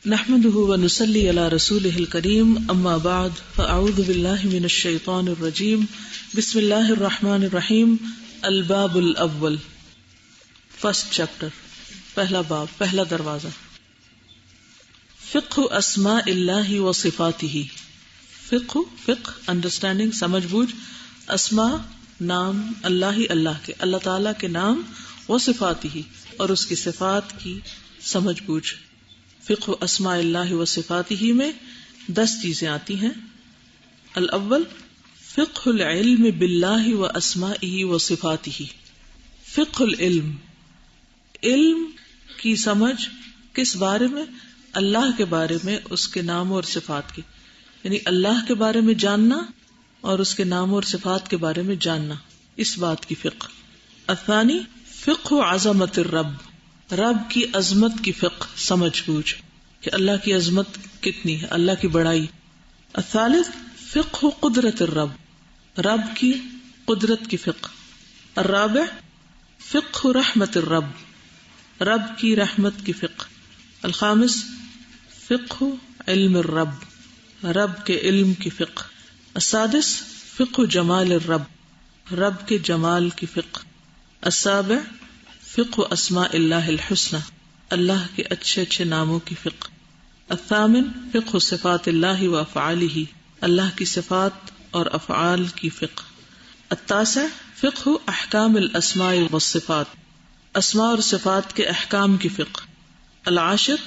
نحمده ونصلي على رسوله الكريم اما بعد فاعوذ بالله من الشيطان الرجيم بسم الله الرحمن الرحيم الباب الاول فرسٹ چیپٹر پہلا باب پہلا دروازہ فقہ اسماء اللہ و صفاته فقہ انڈرسٹینڈنگ سمجھ بوجھ اسماء نام اللہ کے اللہ تعالی کے نام و صفاته اور اس کی صفات کی سمجھ بوجھ. فقہ اسماء اللہ و صفاتہ میں 10 چیزیں آتی ہیں. الاول فقہ العلم باللہ و اسمائہ و صفاتہ. فقہ العلم، علم کی سمجھ کس بارے میں؟ اللہ کے بارے میں، اس کے نام اور صفات کی، یعنی اللہ کے بارے میں جاننا اور اس کے نام اور صفات کے بارے میں جاننا، اس بات کی فقہ. الثانی فقہ عظمت الرب، رب کی عظمت کی فقہ سمجھ بوجھ کہ اللہ کی عظمت کتنی ہے، اللہ کی بڑائی. الثالث فقہ قدرت الرب، رب کی قدرت کی فقہ. الرابع فقہ رحمت الرب، رب کی رحمت کی فقہ. الخامس فقہ علم الرب، رب کے علم کی فقہ. السادس فقہ جمال الرب، رب کے جمال کی فقہ. السابع فقہ اسماء اللہ الحسنى، اللہ کے اچھے اچھے ناموں کی فقہ. الثامن فقہ صفات اللہ و افعالہ، اللہ کی صفات اور افعال کی فقہ. التاسع فقہ احکام الاسماء والصفات، اسماء اور صفات کے احکام کی فقہ. العاشر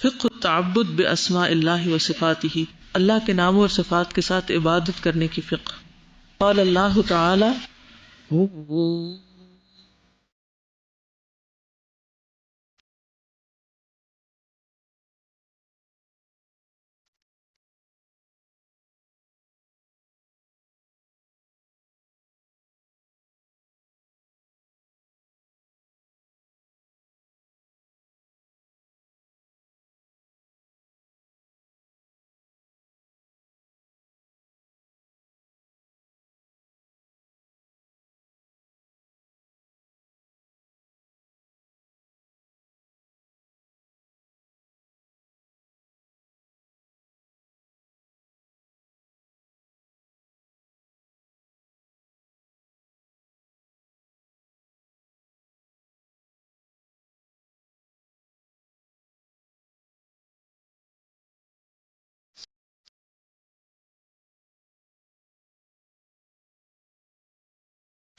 فقہ التعبد باسماء اللہ و صفاتہ، اللہ کے ناموں اور صفات کے ساتھ عبادت کرنے کی فقہ. قال اللہ تعالی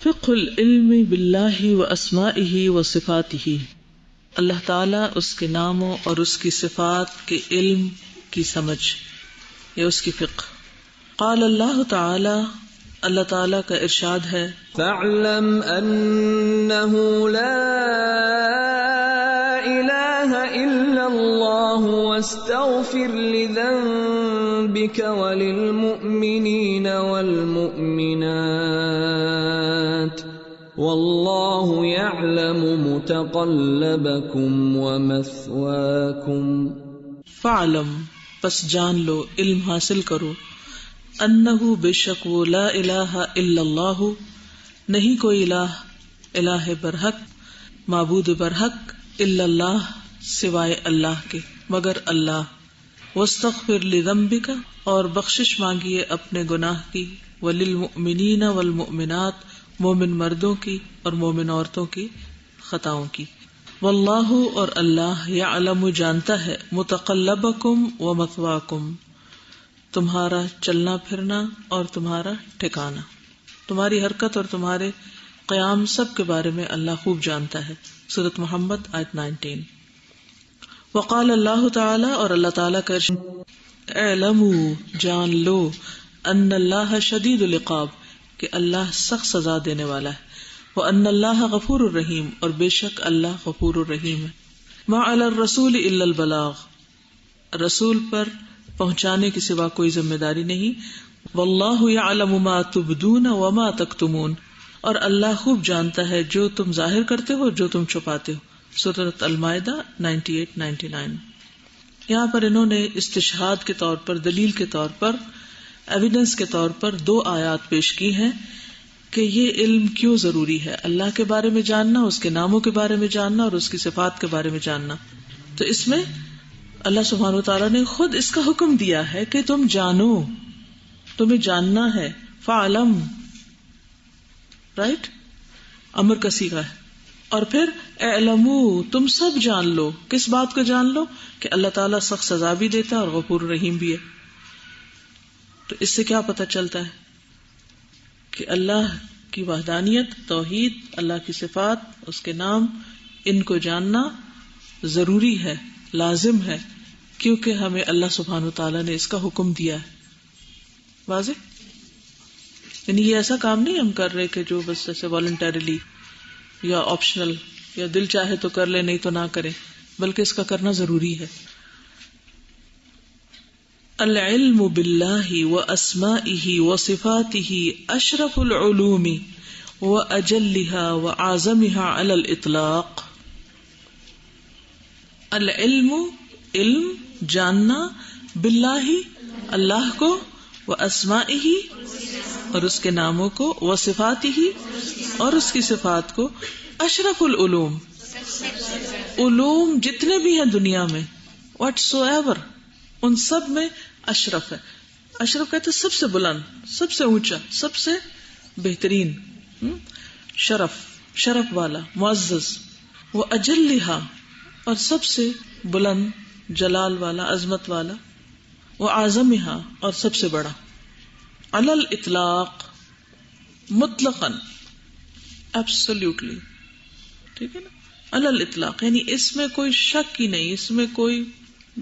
فقہ العلم باللہ و اسمائہ و صفاتہ، اللہ تعالیٰ اس کے ناموں اور اس کی صفات کے علم کی سمجھ یا اس کی فقہ. قال اللہ تعالی، اللہ تعالیٰ کا ارشاد ہے فاعلم انہ لا الہ الا اللہ واستغفر لذنبک وللمؤمنین والمؤمنات واللہ یعلم متقلبکم ومثواکم. فعلم پس جان لو، علم حاصل کرو، انہ بے شک وہ، لا الہ الا اللہ نہیں کوئی الہ برحق معبود برحق، الا اللہ سوائے اللہ کے مگر اللہ. واستغفر لذنبک اور بخشش مانگیے اپنے گناہ کی، وللمؤمنین والمؤمنات مومن مردوں کی اور مومن عورتوں کی خطاؤں کی. واللہ اور اللہ یعلم جانتا ہے، متقلبکم ومثواکم تمہارا چلنا پھرنا اور تمہارا ٹھکانا، تمہاری حرکت اور تمہارے قیام سب کے بارے میں اللہ خوب جانتا ہے. سورۃ محمد آیت 19. وقال اللہ تعالی اور اللہ تعالیٰ کا ارشاد، اعلموا جان لو، ان اللہ شدید العقاب کہ اللہ سخت سزا دینے والا ہے، وان اللہ غفور الرحیم اور بے شک اللہ غفور الرحیم ہے. ما علی الرسول الا البلاغ، رسول پر پہنچانے کی سوا کوئی ذمہ داری نہیں. واللہ یعلم ما تبدون وما تکتمون اور اللہ خوب جانتا ہے جو تم ظاہر کرتے ہو جو تم چھپاتے ہو. سورۃ المائدہ 98-99. یہاں پر انہوں نے استشہاد کے طور پر، دلیل کے طور پر، ایویڈنس کے طور پر 2 آیات پیش کی ہیں کہ یہ علم کیوں ضروری ہے، اللہ کے بارے میں جاننا، اس کے ناموں کے بارے میں جاننا اور اس کی صفات کے بارے میں جاننا. تو اس میں اللہ سبحانہ وتعالیٰ نے خود اس کا حکم دیا ہے کہ تم جانو، تمہیں جاننا ہے. فعلم، رائٹ، امر کا صیغہ ہے. اور پھر اعلمو، تم سب جان لو. کس بات کو جان لو؟ کہ اللہ تعالیٰ سخت سزا بھی دیتا ہے اور غفور رحیم بھی ہے. تو اس سے کیا پتہ چلتا ہے کہ اللہ کی وحدانیت، توحید، اللہ کی صفات، اس کے نام، ان کو جاننا ضروری ہے، لازم ہے، کیونکہ ہمیں اللہ سبحانہ وتعالیٰ نے اس کا حکم دیا ہے. واضح؟ یعنی یہ ایسا کام نہیں ہم کر رہے کہ جو بس جیسے والنٹریلی یا آپشنل یا دل چاہے تو کر لے نہیں تو نہ کرے، بلکہ اس کا کرنا ضروری ہے. العلم باللہ واسمائہ وصفاتہ اشرف العلوم واجلھا واعظمھا علی الاطلاق. العلم، علم، جاننا، باللہ، اللہ کو، واسمائہ، اور اس کے ناموں کو، وصفاتہ، اور اس کی صفات کو، اشرف العلوم، علوم جتنے بھی ہیں دنیا میں، واٹس ایور، ان سب میں اشرف ہے. اشرف کہتے سب سے بلند، سب سے اونچا، سب سے بہترین، شرف، شرف والا، معزز. وہ اجلھا، اور سب سے بلند، جلال والا، عظمت والا. وہ اعظمھا، اور سب سے بڑا. علی الاطلاق، مطلقاً، ایبسولوٹلی، ٹھیک ہے نا. علی الاطلاق یعنی اس میں کوئی شک ہی نہیں، اس میں کوئی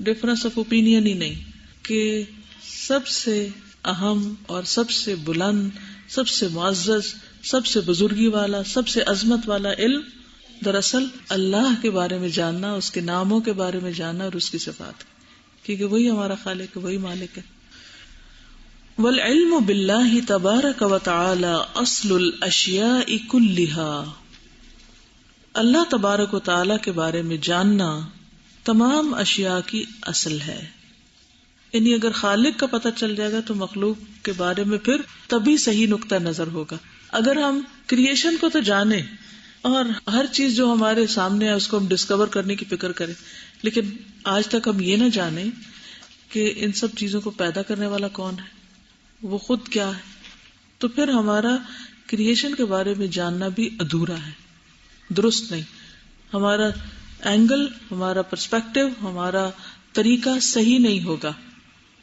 ڈفرنس آف اوپینین ہی نہیں کہ سب سے اہم اور سب سے بلند، سب سے معزز، سب سے بزرگی والا، سب سے عظمت والا علم دراصل اللہ کے بارے میں جاننا، اس کے ناموں کے بارے میں جاننا اور اس کی صفات، کیونکہ وہی ہمارا خالق ہے، وہی مالک ہے. والعلم باللہ تبارک و تعالی اصل الاشیاء کلھا. اللہ تبارک و تعالی کے بارے میں جاننا تمام اشیاء کی اصل ہے. یعنی اگر خالق کا پتہ چل جائے گا تو مخلوق کے بارے میں پھر تبھی صحیح نقطہ نظر ہوگا. اگر ہم کریشن کو تو جانیں اور ہر چیز جو ہمارے سامنے ہے اس کو ہم ڈسکور کرنے کی فکر کریں، لیکن آج تک ہم یہ نہ جانیں کہ ان سب چیزوں کو پیدا کرنے والا کون ہے، وہ خود کیا ہے، تو پھر ہمارا کریشن کے بارے میں جاننا بھی ادھورا ہے، درست نہیں. ہمارا اینگل، ہمارا پرسپیکٹو، ہمارا طریقہ صحیح نہیں ہوگا،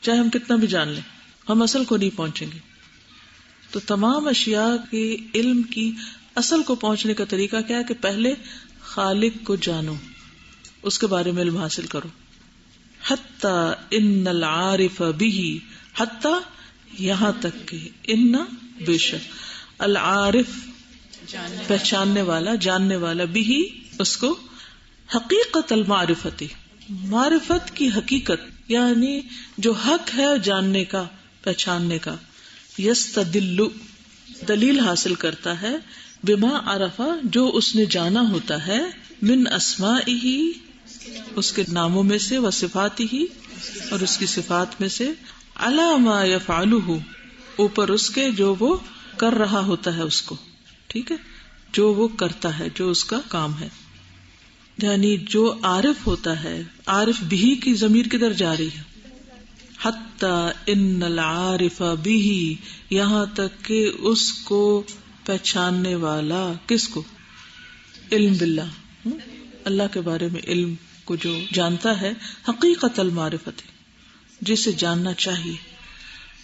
چاہے ہم کتنا بھی جان لیں، ہم اصل کو نہیں پہنچیں گے. تو تمام اشیاء کے علم کی اصل کو پہنچنے کا طریقہ کیا ہے کہ پہلے خالق کو جانو، اس کے بارے میں علم حاصل کرو. حتی ان العارف به، حتی یہاں تک کہ، ان بے شک، العارف پہچاننے والا، جاننے والا، بھی اس کو، حقیقت المعرفت، معرفت کی حقیقت یعنی جو حق ہے جاننے کا، پہچاننے کا. یستدل، دلیل حاصل کرتا ہے، بما عرفا، جو اس نے جانا ہوتا ہے، من اسمائہ، اس کے ناموں میں سے، وصفاتہ، اور اس کی صفات میں سے، علی ما یفعلہ، اوپر اس کے جو وہ کر رہا ہوتا ہے اس کو، ٹھیک ہے، جو وہ کرتا ہے، جو اس کا کام ہے. یعنی جو عارف ہوتا ہے، عارف بھی کی ضمیر کدھر جا رہی ہے؟ حتی ان العارف بھی، یہاں تک کہ اس کو پہچاننے والا، کس کو؟ علم باللہ، اللہ کے بارے میں علم کو جو جانتا ہے، حقیقت المعرفت، جسے جاننا چاہیے،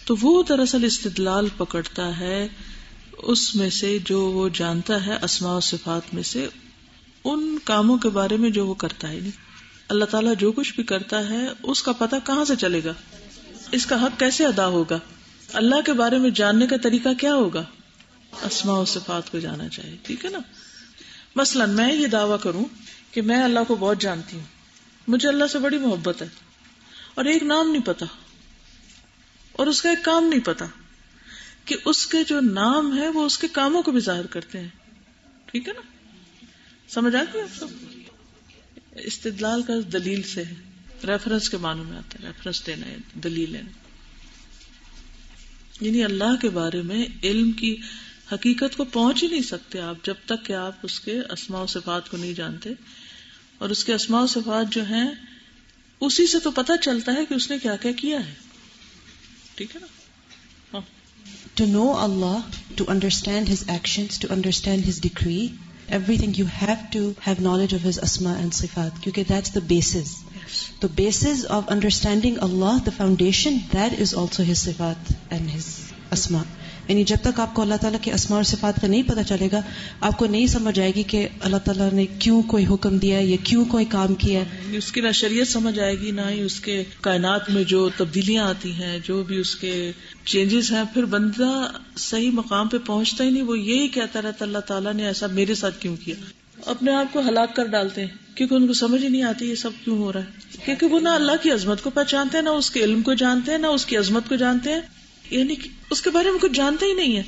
تو وہ دراصل استدلال پکڑتا ہے اس میں سے جو وہ جانتا ہے، اسماء و صفات میں سے، ان کاموں کے بارے میں جو وہ کرتا ہے. نہیں، اللہ تعالیٰ جو کچھ بھی کرتا ہے اس کا پتہ کہاں سے چلے گا، اس کا حق کیسے ادا ہوگا، اللہ کے بارے میں جاننے کا طریقہ کیا ہوگا؟ اسماء و صفات کو جانا چاہیے، ٹھیک ہے نا. مثلا میں یہ دعویٰ کروں کہ میں اللہ کو بہت جانتی ہوں، مجھے اللہ سے بڑی محبت ہے، اور ایک نام نہیں پتا اور اس کا ایک کام نہیں پتا، کہ اس کے جو نام ہے وہ اس کے کاموں کو بھی ظاہر کرتے ہیں، ٹھیک ہے نا. سمجھ آ گئی آپ کو؟ استدلال کا دلیل سے ہے، ریفرنس کے معنوں میں آتا ہے، ریفرنس دینا ہے، دلیل لینا. یعنی اللہ کے بارے میں علم کی حقیقت کو پہنچ ہی نہیں سکتے آپ جب تک کہ آپ اس کے اسماء و صفات کو نہیں جانتے. اور اس کے اسماء و صفات جو ہیں اسی سے تو پتہ چلتا ہے کہ اس نے کیا کیا کیا ہے. ٹھیک ہے نا. ہاں. To know Allah, to understand His actions, to understand His decree, everything you have to have knowledge of His asma and sifat, because that's the basis. Yes. The basis of understanding Allah, the foundation, that is also His sifat and His asma. یعنی جب تک آپ کو اللہ تعالیٰ کے اسماء اور صفات کا نہیں پتہ چلے گا، آپ کو نہیں سمجھ آئے گی کہ اللہ تعالیٰ نے کیوں کوئی حکم دیا ہے یا کیوں کوئی کام کیا ہے. اس کی نہ شریعت سمجھ آئے گی، نہ ہی اس کے کائنات میں جو تبدیلیاں آتی ہیں، جو بھی اس کے چینجز ہیں. پھر بندہ صحیح مقام پہ پہنچتا ہی نہیں، وہ یہی کہتا رہتا اللہ تعالیٰ نے ایسا میرے ساتھ کیوں کیا. اپنے آپ کو ہلاک کر ڈالتے ہیں کیونکہ ان کو سمجھ ہی نہیں آتی یہ سب کیوں ہو رہا ہے، کیونکہ وہ نہ اللہ کی عظمت کو پہچانتے ہیں، نہ اس کے علم کو جانتے ہیں، نہ اس کی عظمت کو جانتے ہیں، یعنی کہ اس کے بارے میں کچھ جانتے ہی نہیں ہے.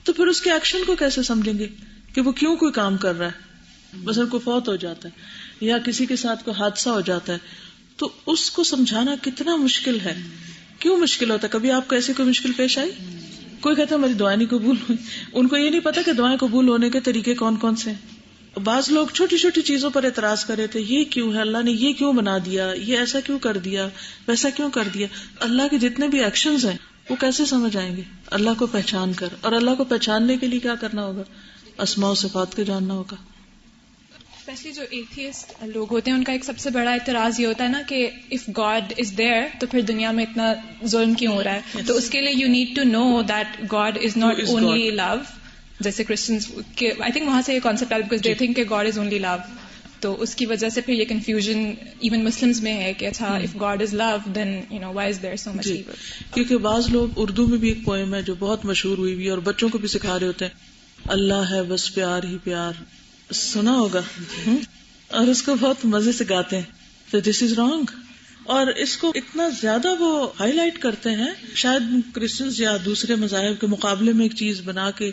تو پھر اس کے ایکشن کو کیسے سمجھیں گے کہ وہ کیوں کوئی کام کر رہا ہے. مثلا کوئی فوت ہو جاتا ہے یا کسی کے ساتھ کوئی حادثہ ہو جاتا ہے تو اس کو سمجھانا کتنا مشکل ہے. کیوں مشکل ہوتا ہے؟ کبھی آپ کو ایسی کوئی مشکل پیش آئی؟ کوئی کہتا ہے میری دعائیں نہیں قبول ہوئی. ان کو یہ نہیں پتا کہ دعائیں قبول ہونے کے طریقے کون کون سے ہیں. بعض لوگ چھوٹی چھوٹی چیزوں پر اعتراض کر رہے تھے، یہ کیوں ہے، اللہ نے یہ کیوں بنا دیا، یہ ایسا کیوں کر دیا، ویسا کیوں کر دیا. اللہ کے جتنے بھی ایکشنز ہیں وہ کیسے سمجھ آئیں گے؟ اللہ کو پہچان کر. اور اللہ کو پہچاننے کے لیے کیا کرنا ہوگا؟ اسماء و صفات کو جاننا ہوگا. اسپیشلی جو ایتھیسٹ لوگ ہوتے ہیں ان کا ایک سب سے بڑا اعتراض یہ ہوتا ہے نا کہ اف گاڈ از دیئر تو پھر دنیا میں اتنا ظلم کیوں ہو رہا ہے. تو اس کے لیے you need to know that God is not only love. جیسے کرسچنس کے آئی تھنک وہاں سے یہ کانسیپٹ آیا بیکاز دے تھنک کہ گاڈ از اونلی لو. تو اس کی وجہ سے پھر یہ کنفیوژن ایون مسلمز میں ہے کہ اچھا if God is love then you know why is there so much evil. کیونکہ بعض لوگ اردو میں بھی ایک پوئم ہے جو بہت مشہور ہوئی بھی اور بچوں کو بھی سکھا رہے ہوتے ہیں، اللہ ہے بس پیار ہی پیار. سنا ہوگا اور اس کو بہت مزے سے گاتے ہیں. تو دس از رانگ. اور اس کو اتنا زیادہ وہ ہائی لائٹ کرتے ہیں، شاید کرسچنز یا دوسرے مذاہب کے مقابلے میں ایک چیز بنا کے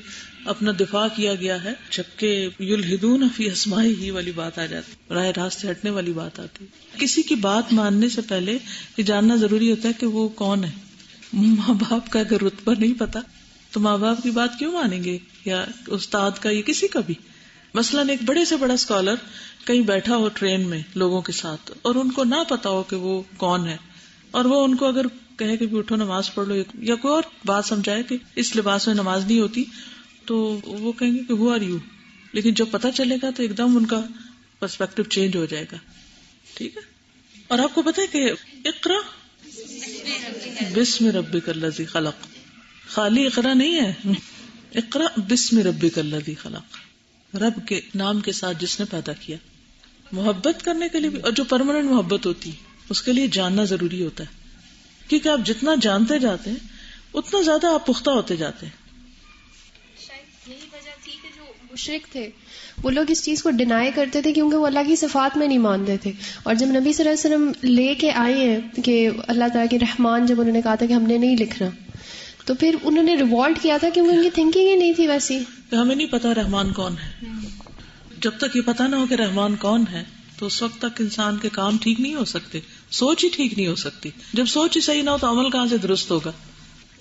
اپنا دفاع کیا گیا ہے، جبکہ یلحدون فی اسمائہ والی بات آ جاتی، راہ راست سے ہٹنے والی بات آتی. کسی کی بات ماننے سے پہلے یہ جاننا ضروری ہوتا ہے کہ وہ کون ہے. ماں باپ کا اگر رتبہ نہیں پتا تو ماں باپ کی بات کیوں مانیں گے، یا استاد کا یا کسی کا بھی. مثلاً ایک بڑے سے بڑا اسکالر کہیں بیٹھا ہو ٹرین میں لوگوں کے ساتھ اور ان کو نہ پتا ہو کہ وہ کون ہے، اور وہ ان کو اگر کہے کہ اٹھو نماز پڑھ لو یا کوئی اور بات سمجھائے کہ اس لباس میں نماز نہیں ہوتی، تو وہ کہیں گے کہ ہو آر یو. لیکن جب پتا چلے گا تو ایک دم ان کا پرسپیکٹو چینج ہو جائے گا. ٹھیک ہے. اور آپ کو پتا ہے کہ اقرا بسم ربک الذی خلق، خالی اقرا نہیں ہے، اقرا بسم ربک الذی خلق، رب کے نام کے ساتھ جس نے پیدا کیا. محبت کرنے کے لیے بھی، اور جو پرماننٹ محبت ہوتی ہے اس کے لیے جاننا ضروری ہوتا ہے، کیونکہ آپ جتنا جانتے جاتے ہیں اتنا زیادہ آپ پختہ ہوتے جاتے ہیں. شاید یہی وجہ تھی کہ جو مشرک تھے وہ لوگ اس چیز کو ڈینائی کرتے تھے کیونکہ وہ اللہ کی صفات میں نہیں مانتے تھے. اور جب نبی صلی اللہ علیہ وسلم لے کے آئے ہیں کہ اللہ تعالیٰ کے رحمان، جب انہوں نے کہا تھا کہ ہم نے نہیں لکھنا، تو پھر انہوں نے ریوالٹ کیا تھا کیونکہ ان کی تھنکنگ ہی نہیں تھی ویسی. ہمیں نہیں پتا رحمان کون ہے. جب تک یہ پتا نہ ہو کہ رحمان کون ہے تو اس وقت تک انسان کے کام ٹھیک نہیں ہو سکتے، سوچ ہی ٹھیک نہیں ہو سکتی. جب سوچ ہی صحیح نہ ہو تو عمل کہاں سے درست ہوگا.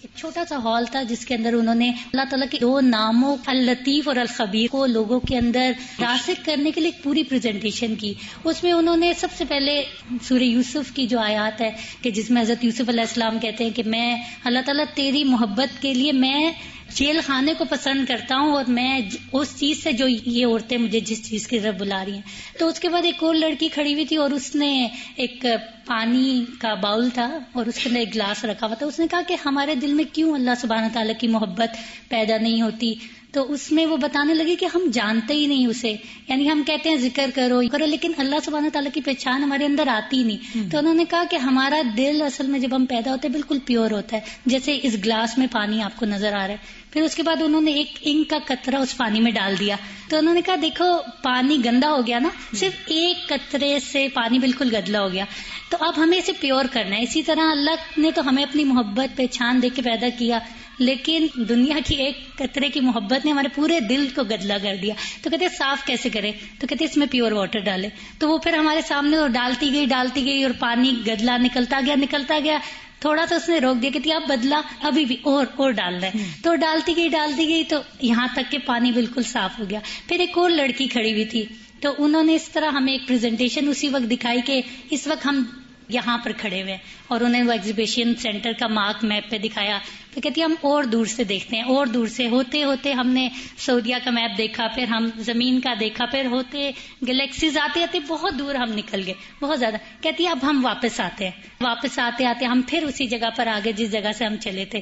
ایک چھوٹا سا ہال تھا جس کے اندر انہوں نے اللہ تعالیٰ کے 2 ناموں اللطیف اور الخبیر کو لوگوں کے اندر راسخ کرنے کے لیے ایک پوری پریزنٹیشن کی. اس میں انہوں نے سب سے پہلے سورہ یوسف کی جو آیات ہے کہ جس میں حضرت یوسف علیہ السلام کہتے ہیں کہ میں اللہ تعالیٰ تیری محبت کے لیے میں جیل خانے کو پسند کرتا ہوں اور میں اس چیز سے جو یہ عورتیں مجھے جس چیز کی طرف بلا رہی ہیں. تو اس کے بعد ایک اور لڑکی کھڑی ہوئی تھی اور اس نے ایک پانی کا باؤل تھا اور اس کے اندر ایک گلاس رکھا ہوا تھا. اس نے کہا کہ ہمارے دل میں کیوں اللہ سبحانہ تعالیٰ کی محبت پیدا نہیں ہوتی. تو اس میں وہ بتانے لگے کہ ہم جانتے ہی نہیں اسے، یعنی ہم کہتے ہیں ذکر کرو لیکن اللہ سبحانہ تعالیٰ کی پہچان ہمارے اندر آتی ہی نہیں. تو انہوں نے کہا کہ ہمارا دل اصل میں جب ہم پیدا ہوتے ہیں بالکل پیور ہوتا ہے، جیسے اس گلاس میں پانی آپ کو نظر آ رہا ہے. پھر اس کے بعد انہوں نے ایک انک کا قطرہ اس پانی میں ڈال دیا. تو انہوں نے کہا دیکھو پانی گندا ہو گیا نا، صرف ایک قطرے سے پانی بالکل گدلا ہو گیا. تو اب ہمیں اسے پیور کرنا ہے. اسی طرح اللہ نے تو ہمیں اپنی محبت پہچان دے کے پیدا کیا، لیکن دنیا کی ایک قطرے کی محبت نے ہمارے پورے دل کو گدلا کر دیا. تو کہتے ہیں صاف کیسے کرے؟ تو کہتے ہیں اس میں پیور واٹر ڈالے. تو وہ پھر ہمارے سامنے اور ڈالتی گئی اور پانی گدلا نکلتا گیا. تھوڑا سا اس نے روک دیا کہ اب بدلا، ابھی بھی اور ڈالنا ہے. تو ڈالتی گئی تو یہاں تک کہ پانی بالکل صاف ہو گیا. پھر ایک اور لڑکی کھڑی ہوئی تھی تو انہوں نے اس طرح ہمیں ایک پریزنٹیشن اسی وقت دکھائی کہ اس وقت ہم یہاں پر کھڑے ہوئے ہیں، اور انہیں وہ ایگزیبیشن سینٹر کا مارک میپ پہ دکھایا، تو کہتی ہے ہم اور دور سے دیکھتے ہیں، اور دور سے ہوتے ہوتے ہم نے سعودیہ کا میپ دیکھا، پھر ہم زمین کا دیکھا، پھر ہوتے گلیکسیز آتے آتے بہت دور ہم نکل گئے، بہت زیادہ. کہتی ہے اب ہم واپس آتے ہیں، واپس آتے آتے ہم پھر اسی جگہ پر آگے جس جگہ سے ہم چلے تھے.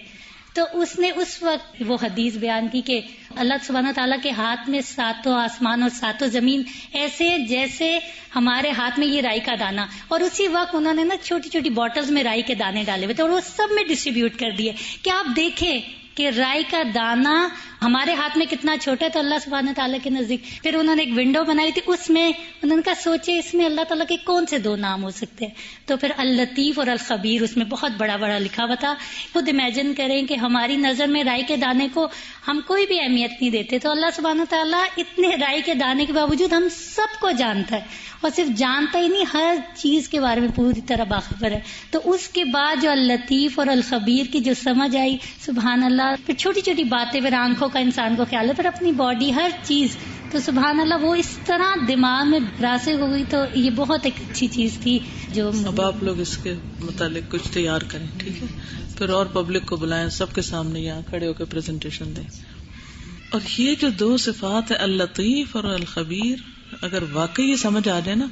تو اس نے اس وقت وہ حدیث بیان کی کہ اللہ سبحانہ تعالیٰ کے ہاتھ میں ساتوں آسمان اور ساتوں زمین ایسے جیسے ہمارے ہاتھ میں یہ رائی کا دانہ، اور اسی وقت انہوں نے نا چھوٹی چھوٹی بوٹلز میں رائی کے دانے ڈالے ہوئے تھے اور وہ سب میں ڈسٹریبیوٹ کر دیے کہ آپ دیکھیں کہ رائی کا دانہ ہمارے ہاتھ میں کتنا چھوٹا ہے تو اللہ سبحانہ تعالیٰ کے نزدیک. پھر انہوں نے ایک ونڈو بنائی تھی، اس میں انہوں نے کہا سوچے اس میں اللہ تعالیٰ کے کون سے 2 نام ہو سکتے ہیں، تو پھر اللطیف اور الخبیر اس میں بہت بڑا بڑا لکھا ہوا تھا. خود امیجن کریں کہ ہماری نظر میں رائی کے دانے کو ہم کوئی بھی اہمیت نہیں دیتے، تو اللہ سبحانہ تعالیٰ اتنے رائی کے دانے کے باوجود ہم سب کو جانتا ہے، اور صرف جانتا ہی نہیں ہر چیز کے بارے میں پوری طرح باخبر ہے. تو اس کے بعد جو اللطیف اور الخبیر کی جو سمجھ آئی، سبحان اللہ، پھر چھوٹی چھوٹی باتیں، پھر آنکھوں کا انسان کو خیال ہے، پھر اپنی باڈی، ہر چیز، تو سبحان اللہ وہ اس طرح دماغ میں راسخ ہو گئی. تو یہ بہت ایک اچھی چیز تھی جو اب آپ لوگ اس کے متعلق کچھ تیار کریں، ٹھیک ہے، پھر اور پبلک کو بلائیں، سب کے سامنے یہاں کھڑے ہو کے پریزنٹیشن دیں. اور یہ جو 2 صفات ہے اللطیف اور الخبیر، اگر واقعی یہ سمجھ آ جائے نا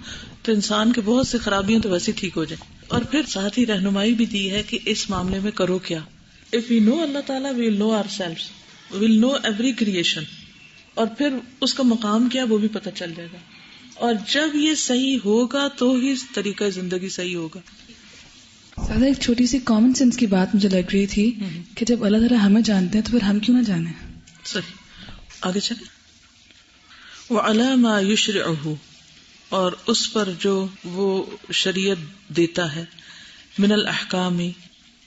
تو انسان کے بہت سی خرابیاں تو ویسے ٹھیک ہو جائیں. اور پھر ساتھ ہی رہنمائی بھی دی ہے کہ اس معاملے میں کرو کیا. If we know اللہ تعالیٰ we will know ourselves, we will know every creation. اور پھر اس کا مقام کیا وہ بھی پتہ چل جائے گا. اور جب یہ صحیح ہوگا تو ہی طریقہ زندگی صحیح ہوگا. سادہ ایک چھوٹی سی کامن سینس کی بات مجھے لگ رہی تھی کہ جب اللہ تعالیٰ ہمیں جانتے ہیں تو پھر ہم کیوں نہ جانیں. صحیح، آگے چلیں. وَعَلَى مَا يُشْرِعُهُ، اور اس پر جو وہ شریعت دیتا ہے، من الاحکام،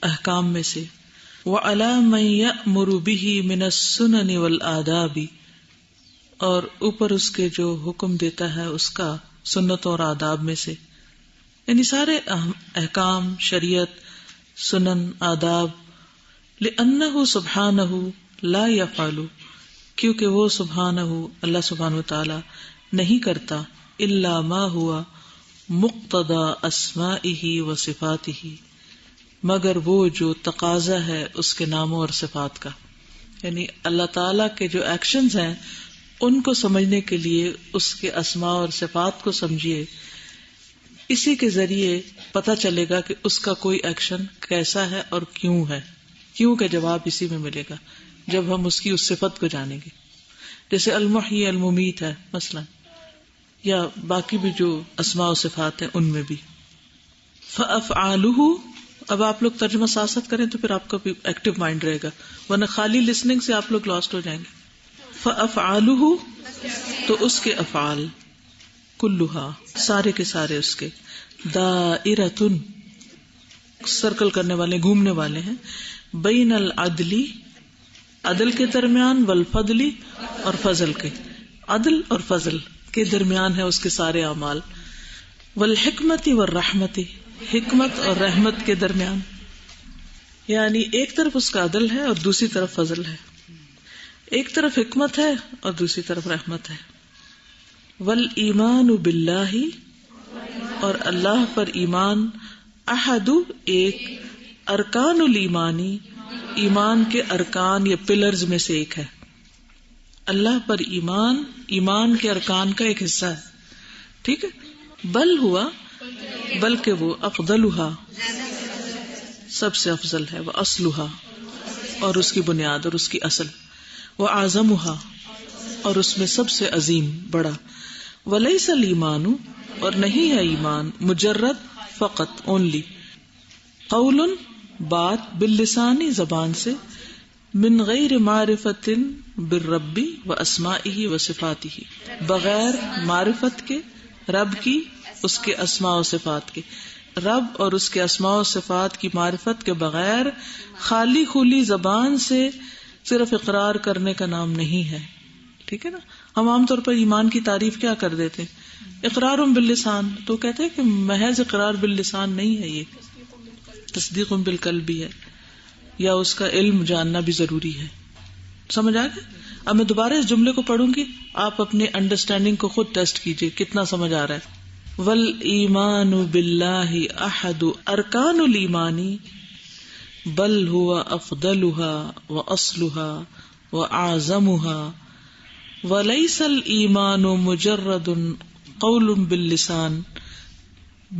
احکام میں سے، وَعَلَى مَن يَأْمُرُ بِهِ مِنَ السُّنَنِ وَالْآدَابِ، اور اوپر اس کے جو حکم دیتا ہے اس کا سنتوں اور آداب میں سے، یعنی سارے احکام، شریعت، سنن، آداب. لِأَنَّهُ سُبْحَانَهُ لَا يَفْعَلُ، کیونکہ وہ سبحانہ، اللہ سبحانہ وتعالی نہیں کرتا، الا ما ہوا مقتضى اسمائہ وصفاتہ، مگر وہ جو تقاضا ہے اس کے ناموں اور صفات کا. یعنی اللہ تعالی کے جو ایکشنز ہیں ان کو سمجھنے کے لیے اس کے اسماء اور صفات کو سمجھیے. اسی کے ذریعے پتہ چلے گا کہ اس کا کوئی ایکشن کیسا ہے اور کیوں ہے. کیوں کا جواب اسی میں ملے گا جب ہم اس کی اس صفت کو جانیں گے. جیسے المحیی الممیت ہے مثلا، یا باقی بھی جو اسماء و صفات ہیں ان میں بھی. فَأَفْعَالُهُ، اب آپ لوگ ترجمہ ساتھ کریں تو پھر آپ کا بھی ایکٹیو مائنڈ رہے گا، ورنہ خالی لسننگ سے آپ لوگ لاسٹ ہو جائیں گے. فَأَفْعَالُهُ، تو اس کے افعال، کلھا، سارے کے سارے اس کے، دائرۃ، سرکل کرنے والے، گھومنے والے ہیں، بین العدل، عدل کے درمیان، والفضل، اور فضل کے، عدل اور فضل کے درمیان ہے اس کے سارے اعمال، والحکمت والرحمت، حکمت اور رحمت کے درمیان. یعنی ایک طرف اس کا عدل ہے اور دوسری طرف فضل ہے، ایک طرف حکمت ہے اور دوسری طرف رحمت ہے. والایمان باللہ، اور اللہ پر ایمان، احد، ایک، ارکان الایمانی، ایمان کے ارکان یا پلرز میں سے ایک ہے. اللہ پر ایمان، ایمان کے ارکان کا ایک حصہ ہے، ٹھیک ہے. بل ہوا، بلکہ وہ، افضلھا، سب سے افضل ہے، وہ اصلھا، اور اس کی بنیاد اور اس کی اصل، وہ اعظمھا، اور اس میں سب سے عظیم، بڑا. ولیس الایمان، اور نہیں ہے ایمان، مجرد، فقط، اونلی، قول، بات، باللسانی، زبان سے، من غیر معرفت بالرب و اسمائہ و صفاتہ، بغیر معرفت کے رب کی، اس کے اسماء و صفات کے. رب اور اس کے اسماء و صفات کی معرفت کے بغیر خالی کھلی زبان سے صرف اقرار کرنے کا نام نہیں ہے. ٹھیک ہے نا. ہم عام طور پر ایمان کی تعریف کیا کر دیتے ہیں؟ اقرار باللسان. تو کہتے ہیں کہ محض اقرار باللسان نہیں ہے، یہ تصدیق بالقلب بھی ہے، یا اس کا علم جاننا بھی ضروری ہے. سمجھ آ گیا؟ اب میں دوبارہ اس جملے کو پڑھوں گی، آپ اپنے انڈرسٹینڈنگ کو خود ٹیسٹ کیجئے کتنا سمجھ آ رہا ہے. والایمان باللہ احد ارکان الایمان بل هو افضلها واصلها واعظمها وليس الایمان مجرد قول باللسان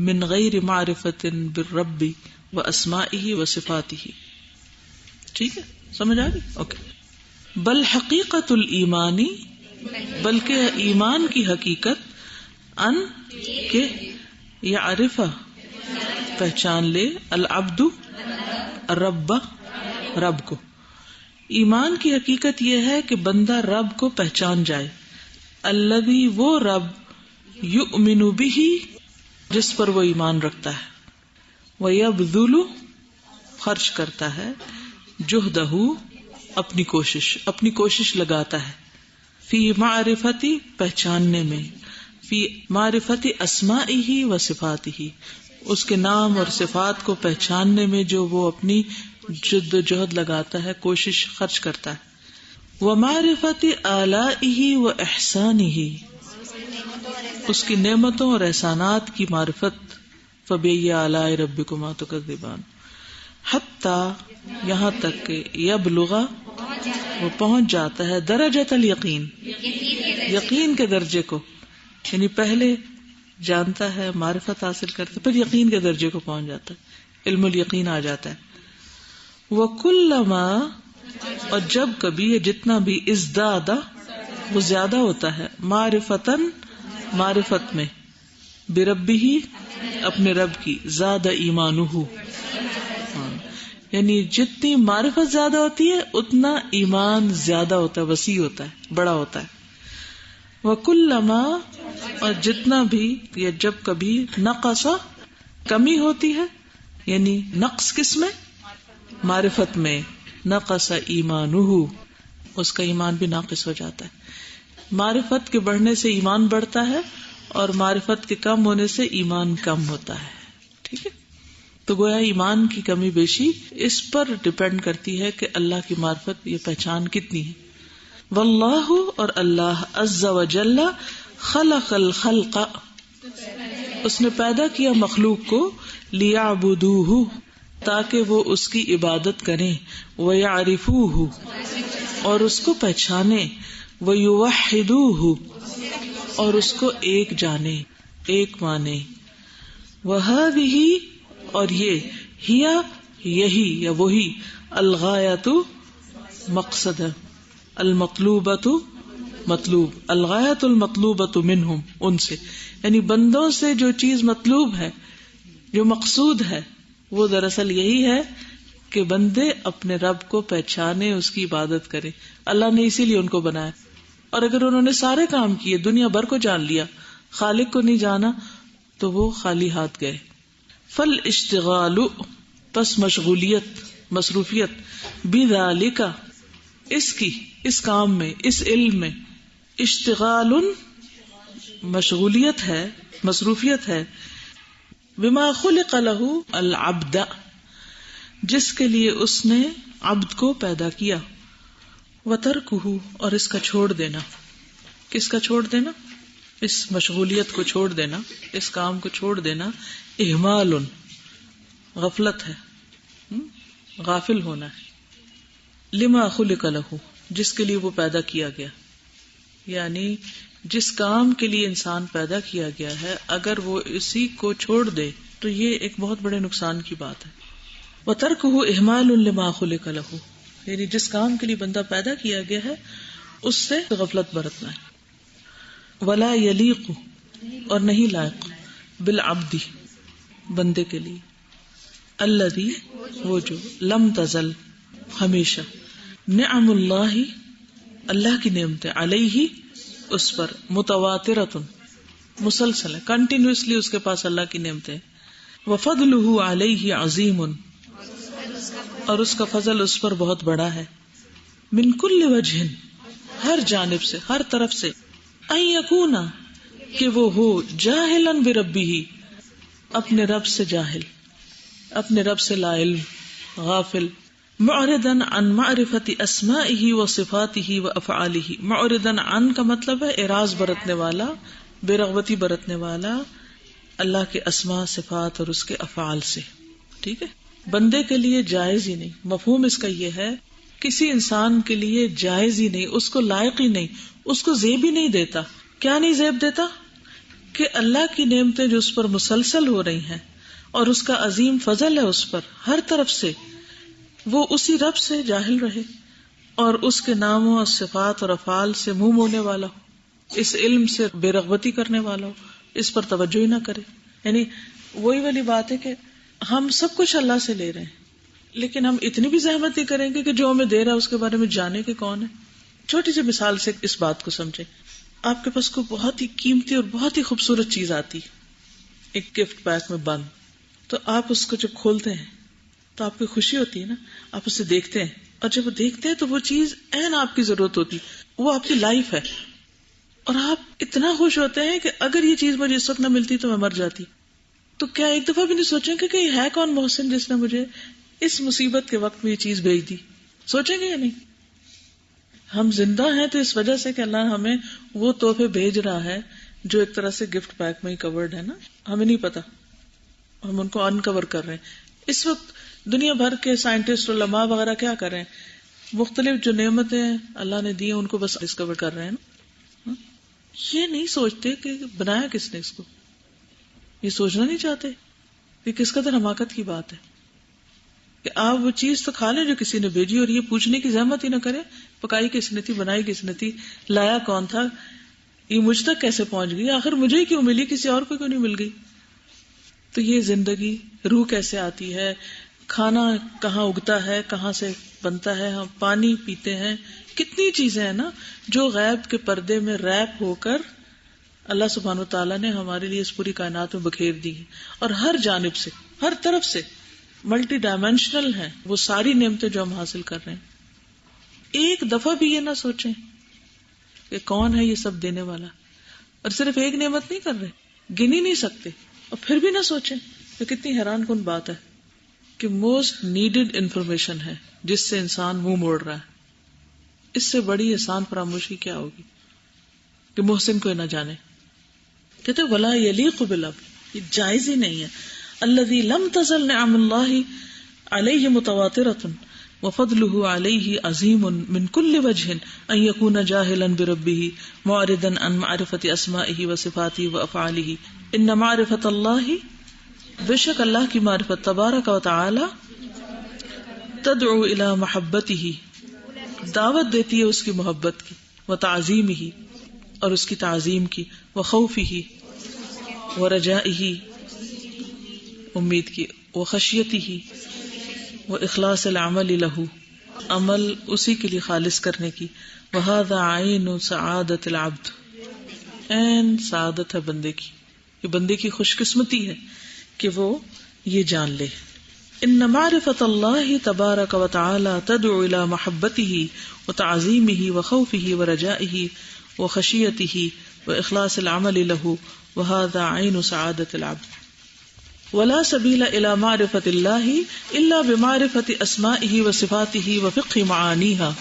من غیر معرفت بالرب واسمائه وصفاته. ٹھیک ہے، سمجھ آ گئی؟ اوکے. بل حقیقت الایمانی، بلکہ ایمان کی حقیقت، ان کہ یعرفہ پہچان لے، العبد رب رب کو. ایمان کی حقیقت یہ ہے کہ بندہ رب کو پہچان جائے. الذی وہ رب یؤمن بہ جس پر وہ ایمان رکھتا ہے، ویبذل خرچ کرتا ہے، جہدہ اپنی کوشش لگاتا ہے، فی معرفتی پہچاننے میں، فی معرفتی اسمائہ و صفاتہ اس کے نام اور صفات کو پہچاننے میں جو وہ اپنی جد و جہد لگاتا ہے، کوشش خرچ کرتا ہے. ومعرفت آلائہ و احسانہ اس کی نعمتوں اور احسانات کی معرفت. فبأی آلاء ربکما تکذبان حتی یہاں تک کہ یبلغ وہ پہنچ جاتا ہے درجۃ الیقین یقین کے درجے کو، یعنی پہلے جانتا ہے، معرفت حاصل کرتا ہے، پھر یقین کے درجے کو پہنچ جاتا ہے، علم الیقین آ جاتا ہے. وَكُلَّمَا اور جب کبھی جتنا بھی ازداد وہ زیادہ ہوتا ہے، معرفتاً معرفت میں، بربہ اپنے رب کی، زاد ایمانہ یعنی جتنی معرفت زیادہ ہوتی ہے اتنا ایمان زیادہ ہوتا ہے، وسیع ہوتا ہے، بڑا ہوتا ہے. وَكُلَّمَا اور جتنا بھی یا جب کبھی نقص کمی ہوتی ہے، یعنی نقص کس میں؟ معرفت میں. نقص ایمانہ اس کا ایمان بھی ناقص ہو جاتا ہے. معرفت کے بڑھنے سے ایمان بڑھتا ہے اور معرفت کے کم ہونے سے ایمان کم ہوتا ہے. ٹھیک ہے، تو گویا ایمان کی کمی بیشی اس پر ڈپینڈ کرتی ہے کہ اللہ کی معرفت یہ پہچان کتنی ہے. واللہ اور اللہ عز وجل خلق الخلق اس نے پیدا کیا مخلوق کو، لیعبدوہ تاکہ وہ اس کی عبادت کریں، ویعرفوہ اور اس کو پہچانے، ویوحدوہ اور اس کو ایک جانے، ایک مانے. وہذہ اور یہ ہیا یہی یا وہی الغایۃ مقصد ہے، المطلوبۃ مطلوب، الغایۃ المطلوبۃ منہم ان سے، یعنی بندوں سے جو چیز مطلوب ہے، جو مقصود ہے، وہ دراصل یہی ہے کہ بندے اپنے رب کو پہچانے، اس کی عبادت کرے. اللہ نے اسی لیے ان کو بنایا. اور اگر انہوں نے سارے کام کیے، دنیا بھر کو جان لیا، خالق کو نہیں جانا، تو وہ خالی ہاتھ گئے. فالاشتغال پس مشغولیت، مصروفیت، بذالک اس کی، اس کام میں، اس علم میں، اشتغال مشغولیت ہے، مصروفیت ہے، بما خلق لہ العبد جس کے لیے اس نے عبد کو پیدا کیا. وترکہ اور اس کا چھوڑ دینا. کس کا چھوڑ دینا؟ اس مشغولیت کو چھوڑ دینا، اس کام کو چھوڑ دینا. اہمال غفلت ہے، غافل ہونا ہے. لما خلق لہ جس کے لیے وہ پیدا کیا گیا، یعنی جس کام کے لیے انسان پیدا کیا گیا ہے، اگر وہ اسی کو چھوڑ دے تو یہ ایک بہت بڑے نقصان کی بات ہے. وَتَرْكُهُ إِهْمَالٌ لِمَا خُلِقَ لَهُ یعنی جس کام کے لیے بندہ پیدا کیا گیا ہے اس سے غفلت برتنا ہے. وَلَا يَلِيقُ اور نہیں لائق، بالعبد بندے کے لیے، الذي وہ جو، لم تزل ہمیشہ، نعم اللہ اللہ کی نعمتیں، علیہ اس پر، متواترۃ مسلسل ہے، کنٹینیوسلی اس کے پاس اللہ کی نعمتیں. وفضلہ علیہ عظیم اور اس کا فضل اس پر بہت بڑا ہے. من کل وجہ ہر جانب سے، ہر طرف سے. ان یکون کہ وہ ہو، جاہلا بربہ اپنے رب سے جاہل، اپنے رب سے لا علم، غافل. معرضا عن معرفت اسمائہ و صفاتہ و افعالہ. معرضا عن کا مطلب ہے اعراض برتنے والا، بے رغبتی برتنے والا، اللہ کے اسماء صفات اور اس کے افعال سے. ٹھیک ہے. بندے کے لیے جائز ہی نہیں. مفہوم اس کا یہ ہے کسی انسان کے لیے جائز ہی نہیں, اس کو لائق ہی نہیں, اس کو زیب ہی نہیں دیتا. کیا نہیں زیب دیتا؟ کہ اللہ کی نعمتیں جو اس پر مسلسل ہو رہی ہیں اور اس کا عظیم فضل ہے اس پر ہر طرف سے, وہ اسی رب سے جاہل رہے اور اس کے ناموں اور صفات اور افعال سے منہ موڑنے والا ہو, اس علم سے بے رغبتی کرنے والا ہو, اس پر توجہ ہی نہ کرے. یعنی وہی والی بات ہے کہ ہم سب کچھ اللہ سے لے رہے ہیں لیکن ہم اتنی بھی زحمت نہیں کریں گے کہ جو ہمیں دے رہا ہے اس کے بارے میں جانے کہ کون ہے. چھوٹی سی مثال سے اس بات کو سمجھیں. آپ کے پاس کوئی بہت ہی قیمتی اور بہت ہی خوبصورت چیز آتی ایک گفٹ پیک میں بند, تو آپ اس کو جب کھولتے ہیں تو آپ کی خوشی ہوتی ہے نا, آپ اسے دیکھتے ہیں اور جب وہ دیکھتے ہیں تو وہ چیز عین آپ کی ضرورت ہوتی, وہ آپ کی لائف ہے اور آپ اتنا خوش ہوتے ہیں کہ اگر یہ چیز مجھے اس وقت نہ ملتی تو میں مر جاتی. تو کیا ایک دفعہ بھی نہیں سوچیں گے کہ یہ ہے کون محسن جس نے مجھے اس مصیبت کے وقت میں یہ چیز بھیج دی؟ سوچیں گے یا نہیں؟ ہم زندہ ہیں تو اس وجہ سے کہ اللہ ہمیں وہ تحفے بھیج رہا ہے جو ایک طرح سے گفٹ پیک میں ہی کورڈ ہے نا, ہمیں نہیں پتا, ہم ان کو انکور کر رہے ہیں. اس وقت دنیا بھر کے سائنٹسٹ علماء وغیرہ کیا کر رہے ہیں؟ مختلف جو نعمتیں اللہ نے دی ہیں ان کو بس ڈسکور کر رہے ہیں نا. یہ نہیں سوچتے کہ بنایا کس نے اس کو, یہ سوچنا نہیں چاہتے کہ کس قدر حماقت کی بات ہے کہ آپ وہ چیز تو کھا لیں جو کسی نے بھیجی اور یہ پوچھنے کی زحمت ہی نہ کرے پکائی کس نے تھی, بنائی کس نے تھی, لایا کون تھا, یہ مجھ تک کیسے پہنچ گئی, آخر مجھے ہی کیوں ملی, کسی اور کو کیوں نہیں مل گئی. تو یہ زندگی, روح کیسے آتی ہے, کھانا کہاں اگتا ہے, کہاں سے بنتا ہے, ہم پانی پیتے ہیں, کتنی چیزیں ہیں نا جو غیب کے پردے میں ریپ ہو کر اللہ سبحانہ و تعالیٰ نے ہمارے لیے اس پوری کائنات میں بکھیر دی ہے, اور ہر جانب سے, ہر طرف سے ملٹی ڈائمینشنل ہیں وہ ساری نعمتیں جو ہم حاصل کر رہے ہیں. ایک دفعہ بھی یہ نہ سوچیں کہ کون ہے یہ سب دینے والا, اور صرف ایک نعمت نہیں کر رہے, گن ہی نہیں سکتے, اور پھر بھی نہ سوچیں. تو کتنی حیران کن بات ہے کہ موسٹ نیڈڈ انفارمیشن ہے جس سے انسان منہ موڑ رہا ہے. اس سے بڑی احسان فراموشی کیا ہوگی کہ محسن کو نہ جانے. کہتے ولا یلیق بالعبد, یہ جائز ہی نہیں ہے. الذی لم تزل نعم اللہ علیہ متواترۃ وفضلہ علیہ عظیم من کل وجہ ان یکون جاہلا بربہ معرضا عن معرفۃ اسمائہ وصفاتہ وافعالہ. ان معرفۃ اللہ, بے شک اللہ کی معرفت تبارک و تعالی, تدعو الی محبتہ, دعوت دیتی ہے اس کی محبت کی, وتعظیمہ, اور اس کی تعظیم کی, وخوفہ, ورجائہ, امید کی, وخشیتہ, واخلاص العمل لہ, عمل اسی کے لیے خالص کرنے کی. وہذا عین سعادت العبد, عین سعادت ہے بندے کی, یہ بندے کی خوش قسمتی ہے کہ وہ یہ جان لے. ان معرفت اللہ تبارک و تعالی تدعو الی محبتہ وتعظیمہ وخوفہ ورجائہ وخشیتہ واخلاص العمل لہ, وہذا عین سعادت العبد. ولا سبیل الی معرفت اللہ الا بمعرفت اسمائہ وصفاتہ وفقہ معانیہا.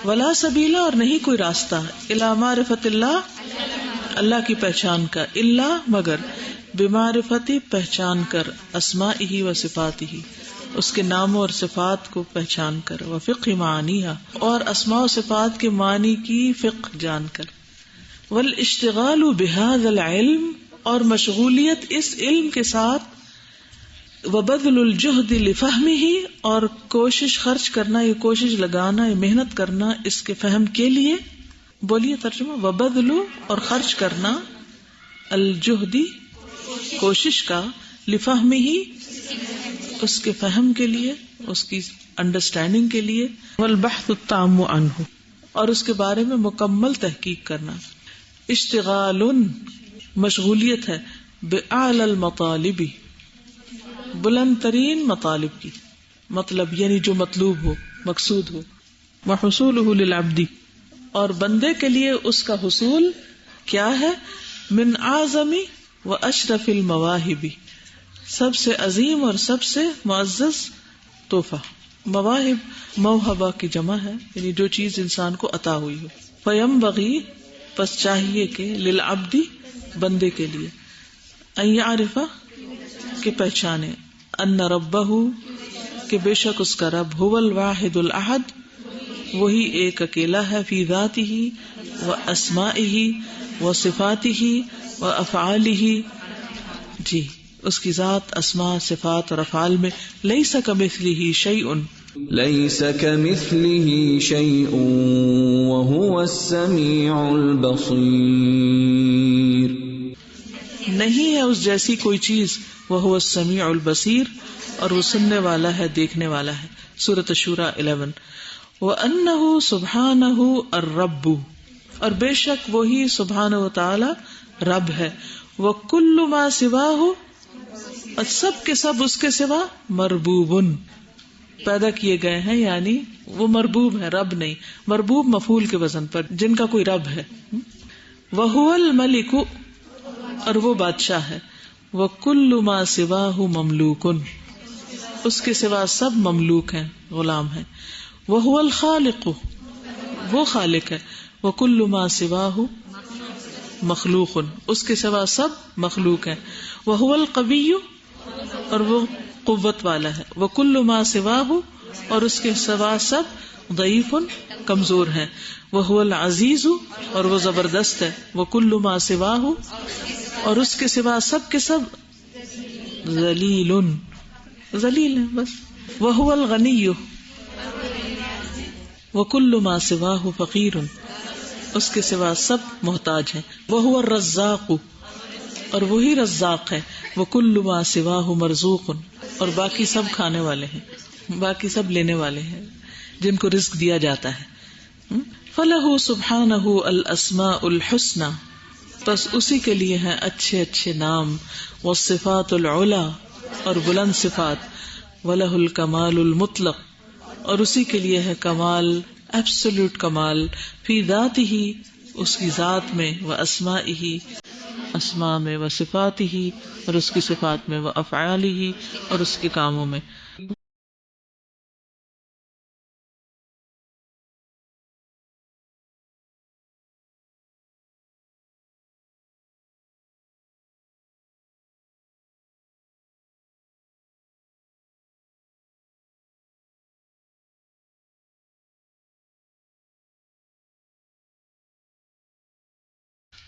ولا سبیل, اور نہیں کوئی راستہ, الی معرفت اللہ, اللہ کی پہچان کا, الا مگر, بمعرفت پہچان کر, اسمائہ وصفاتہ اس کے ناموں اور صفات کو پہچان کر, وفقہ معانیہا اور اسماء و صفات کے معنی کی فقہ جان کر, والاشتغال بہذا العلم اور مشغولیت اس علم کے ساتھ, وبذل الجہد لفہمہ اور کوشش خرچ کرنا, یہ کوشش لگانا, یہ محنت کرنا اس کے فہم کے لیے. بولیے ترجمہ, وبذل اور خرچ کرنا, الجہدی کوشش کا, لفہمہ اس کے فہم کے لیے, اس کی انڈرسٹینڈنگ کے لیے, والبحث التام عنہ اور اس کے بارے میں مکمل تحقیق کرنا. اشتغال مشغولیت ہے, بأعلی المطالب بلند ترین مطالب کی, مطلب یعنی جو مطلوب ہو, مقصود ہو, وحصولہ للعبد اور بندے کے لیے اس کا حصول کیا ہے, من اعظم و اشرف المواہب سب سے عظیم اور سب سے معزز تحفہ. مواہب موہبہ کی جمع ہے, یعنی جو چیز انسان کو عطا ہوئی ہو. فینبغی پس چاہیے کہ للعبد بندے کے لیے, ان یعرف کہ پہچانے، ان ربہ کہ بے شک اس کا رب، هو الواحد الاحد وہی ایک اکیلا ہے، فی ذاتہ و اسمائہ و صفاتہ و افعالہ، جی اس کی ذات، اسماء، صفات اور افعال میں، لیس کمثلہ شیء لیس کمثلہ شیء وہو السمیع البصیر، نہیں ہے اس جیسی کوئی چیز، وہو السمیع البصیر اور وہ سننے والا ہے، دیکھنے والا ہے۔ سورۃ الشورى 11۔ وَأَنَّهُ سُبْحَانَهُ الرَّبُّ اور بے شک وہی سبحانہ و تعالی رب ہے، وَكُلُّ مَا سِوَاهُ اور سب کے سب اس کے سوا، مربوبن پیدا کیے گئے ہیں، یعنی وہ مربوب ہے، رب نہیں، مربوب مفعول کے وزن پر، جن کا کوئی رب ہے۔ وَهُوَ الْمَلِكُ اور وہ بادشاہ ہے، وَكُلُّ مَا سِوَاهُ مَمْلُوكٌ اس کے سوا سب مملوک ہیں، غلام ہیں۔ وَهُوَ الْخَالِقُ وہ خالق ہے، وَكُلُّ مَا سِوَاهُ مخلوق اس کے سوا سب مخلوق ہیں۔ وَهُوَ الْقَوِيُّ اور وہ قوت والا ہے، وَكُلُّ مَا سِوَاهُ اور اس کے سوا سب ضعیف کمزور ہیں۔ وَهُوَ الْعَزِيزُ اور وہ زبردست ہے، وَكُلُّ مَا سِوَاهُ اور اس کے سوا سب کے سب ذلیل ذلیل ہیں بس۔ وَهُوَ الْغَنِيُّ وَكُلُّ مَا سِوَاهُ فَقِيرٌ اس کے سوا سب محتاج ہیں۔ وَهُوَ الرَّزَّاقُ اور وہی رزاق ہے، وَكُلُّ مَا سِوَاهُ مَرْزُوقٌ اور باقی سب کھانے والے ہیں، باقی سب لینے والے ہیں، جن کو رزق دیا جاتا ہے۔ فَلَهُ سُبْحَانَهُ الْأَسْمَاءُ الْحُسْنَى پس اسی کے لیے ہیں اچھے اچھے نام، وَالصِّفَاتُ الْعُلَى اور بلند صفات، وَلَهُ الْكَمَالُ الْمُطْلَقُ اور اسی کے لیے ہے کمال، ایبسولوٹ کمال، فی ذاتہ اس کی ذات میں، واسمائہ اسماء میں، وصفاتہ اور اس کی صفات میں، وافعالہ اور اس کے کاموں میں۔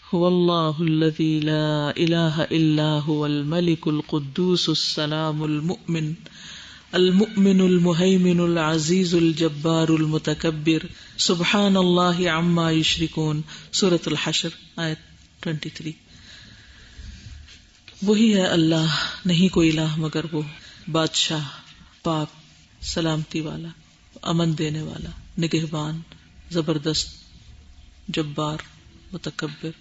هو اللہ الذی لا الہ الا هو الملک القدوس السلام المؤمن المؤمن المہیمن العزیز الجبار المتکبر سبحان اللہ عما یشرکون۔ سورۃ الحشر آیت 23۔ وہی ہے اللہ، نہیں کوئی الہ مگر وہ، بادشاہ، پاک، سلامتی والا، امن دینے والا، نگہبان، زبردست، جبار، متکبر،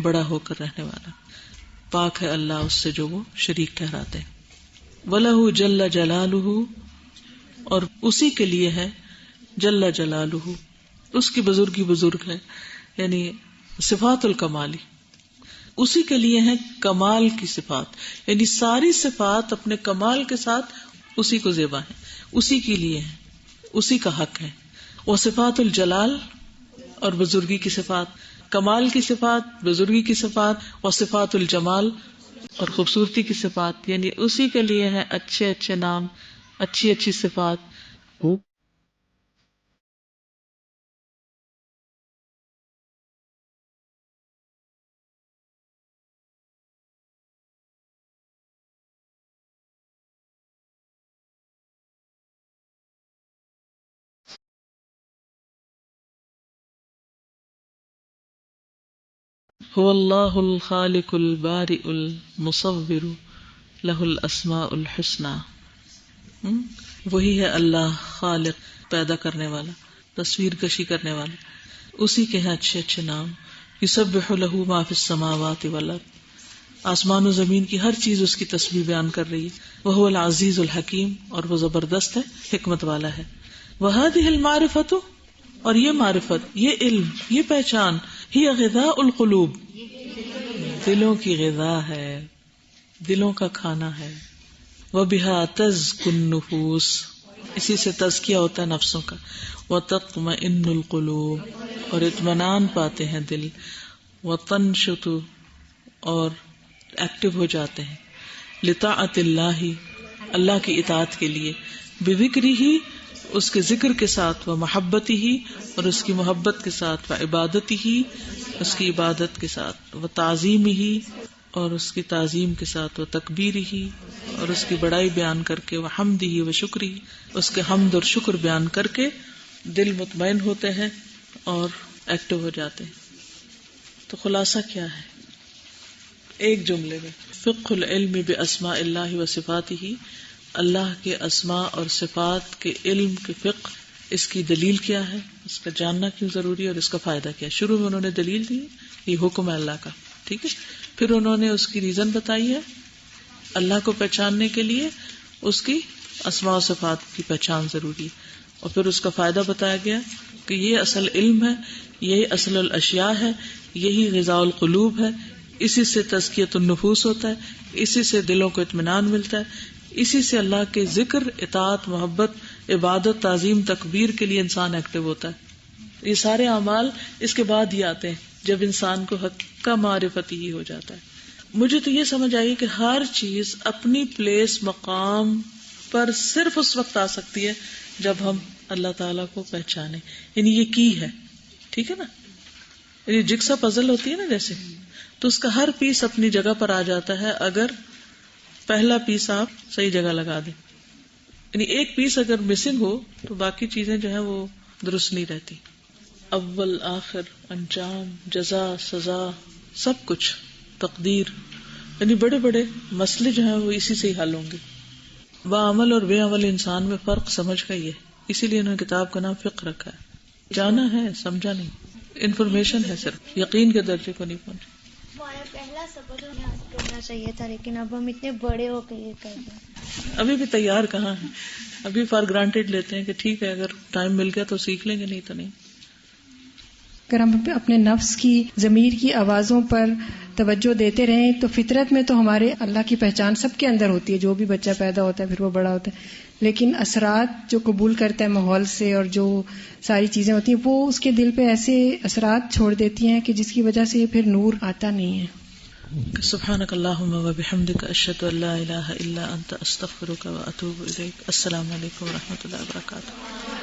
بڑا ہو کر رہنے والا۔ پاک ہے اللہ اس سے جو وہ شریک ٹھہراتے ہیں۔ وَلَهُ جل جلالہ اور اسی کے لیے ہے جل جلالہ، اس کی بزرگی بزرگ ہے، یعنی صفات الکمالی، اسی کے لیے ہے کمال کی صفات، یعنی ساری صفات اپنے کمال کے ساتھ اسی کو زیبا ہے، اسی کے لیے ہے، اسی کا حق ہے۔ وہ صفات الجلال اور بزرگی کی صفات، کمال کی صفات، بزرگی کی صفات، اور صفات الجمال اور خوبصورتی کی صفات، یعنی اسی کے لیے ہے اچھے اچھے نام، اچھی اچھی صفات۔ هو اللہ الخالق البارئ المصور لہ الاسماء الحسنى، وہی ہے اللہ خالق، پیدا کرنے والا، تصویر کشی کرنے والا، اسی کے ہیں اچھے اچھے نام۔ یسبح لہ ما فی السماوات والارض، آسمان و زمین کی ہر چیز اس کی تسبیح بیان کر رہی ہے۔ وہو العزیز الحکیم اور وہ زبردست ہے، حکمت والا ہے۔ وہذہ المعرفۃ اور یہ معرفت، یہ علم، یہ پہچان، ہی غذاء القلوب دلوں کی غذا ہے، دلوں کا کھانا ہے۔ وبها تزكو النفوس اسی سے تزکیہ ہوتا ہے نفسوں کا۔ وتطمئن القلوب اور اطمینان پاتے ہیں دل۔ وتنشط اور ایکٹیو ہو جاتے ہیں. لطاعت اللہ، اللہ کی اطاعت کے لیے، بذکری ہی، اس کے ذکر کے ساتھ، و محبتی ہی، اور اس کی محبت کے ساتھ، و عبادتی ہی، اس کی عبادت کے ساتھ، و تعظیمی ہی، اور اس کی تعظیم کے ساتھ، و تکبیری ہی، اور اس کی بڑائی بیان کر کے، و حمدی ہی، و شکری، اس کے حمد اور شکر بیان کر کے دل مطمئن ہوتے ہیں اور ایکٹیو ہو جاتے ہیں. تو خلاصہ کیا ہے ایک جملے میں؟ فقہ العلم باسماء اللہ و صفاتہ، اللہ کے اسماء اور صفات کے علم کے فقہ. اس کی دلیل کیا ہے، اس کا جاننا کیوں ضروری ہے، اور اس کا فائدہ کیا ہے. شروع میں انہوں نے دلیل دی، یہ حکم ہے اللہ کا، ٹھیک ہے. پھر انہوں نے اس کی ریزن بتائی ہے، اللہ کو پہچاننے کے لیے اس کی اسماء و صفات کی پہچان ضروری ہے. اور پھر اس کا فائدہ بتایا گیا کہ یہ اصل علم ہے، یہی اصل الاشیاء ہے، یہی غذاء القلوب ہے، اسی سے تزکیۃ النفوس ہوتا ہے، اسی سے دلوں کو اطمینان ملتا ہے، اسی سے اللہ کے ذکر، اطاعت، محبت، عبادت، تعظیم، تکبیر کے لیے انسان ایکٹیو ہوتا ہے. یہ سارے اعمال اس کے بعد ہی آتے ہیں جب انسان کو حق کا معرفت ہی ہو جاتا ہے. مجھے تو یہ سمجھ آئی کہ ہر چیز اپنی پلیس، مقام پر صرف اس وقت آ سکتی ہے جب ہم اللہ تعالیٰ کو پہچانیں. یعنی یہ کی ہے، ٹھیک ہے نا. یعنی جگسا پزل ہوتی ہے نا جیسے، تو اس کا ہر پیس اپنی جگہ پر آ جاتا ہے اگر پہلا پیس آپ صحیح جگہ لگا دیں. یعنی ایک پیس اگر مسنگ ہو تو باقی چیزیں جو ہیں وہ درست نہیں رہتی. اول، آخر، انجام، جزا، سزا، سب کچھ، تقدیر، یعنی بڑے بڑے مسئلے جو ہیں وہ اسی سے ہی حل ہوں گے. باعمل اور بے عمل انسان میں فرق سمجھ گئی ہے، اسی لیے انہوں نے کتاب کا نام فقہ رکھا ہے. جانا ہے، سمجھا نہیں. انفارمیشن ہے، صرف یقین کے درجے کو نہیں پہنچا. ہمارا پہلا سبق کرنا چاہیے تھا، لیکن اب ہم اتنے بڑے ہو کے یہ کر رہے ہیں. ابھی بھی تیار کہاں ہے، ابھی فار گرانٹیڈ لیتے ہیں کہ ٹھیک ہے اگر ٹائم مل گیا تو سیکھ لیں گے، نہیں تو نہیں. اگر ہم اپنے نفس کی، ضمیر کی آوازوں پر توجہ دیتے رہیں تو فطرت میں تو ہمارے اللہ کی پہچان سب کے اندر ہوتی ہے. جو بھی بچہ پیدا ہوتا ہے پھر وہ بڑا ہوتا ہے، لیکن اثرات جو قبول کرتا ہے ماحول سے اور جو ساری چیزیں ہوتی ہیں وہ اس کے دل پہ ایسے اثرات چھوڑ دیتی ہیں کہ جس کی وجہ سے پھر نور آتا نہیں ہے. سبحانک اللہم و بحمدک، اشہد ان لا الہ الا انت، استغفرک و اتوب الیک. السلام علیکم و رحمۃ اللہ وبرکاتہ.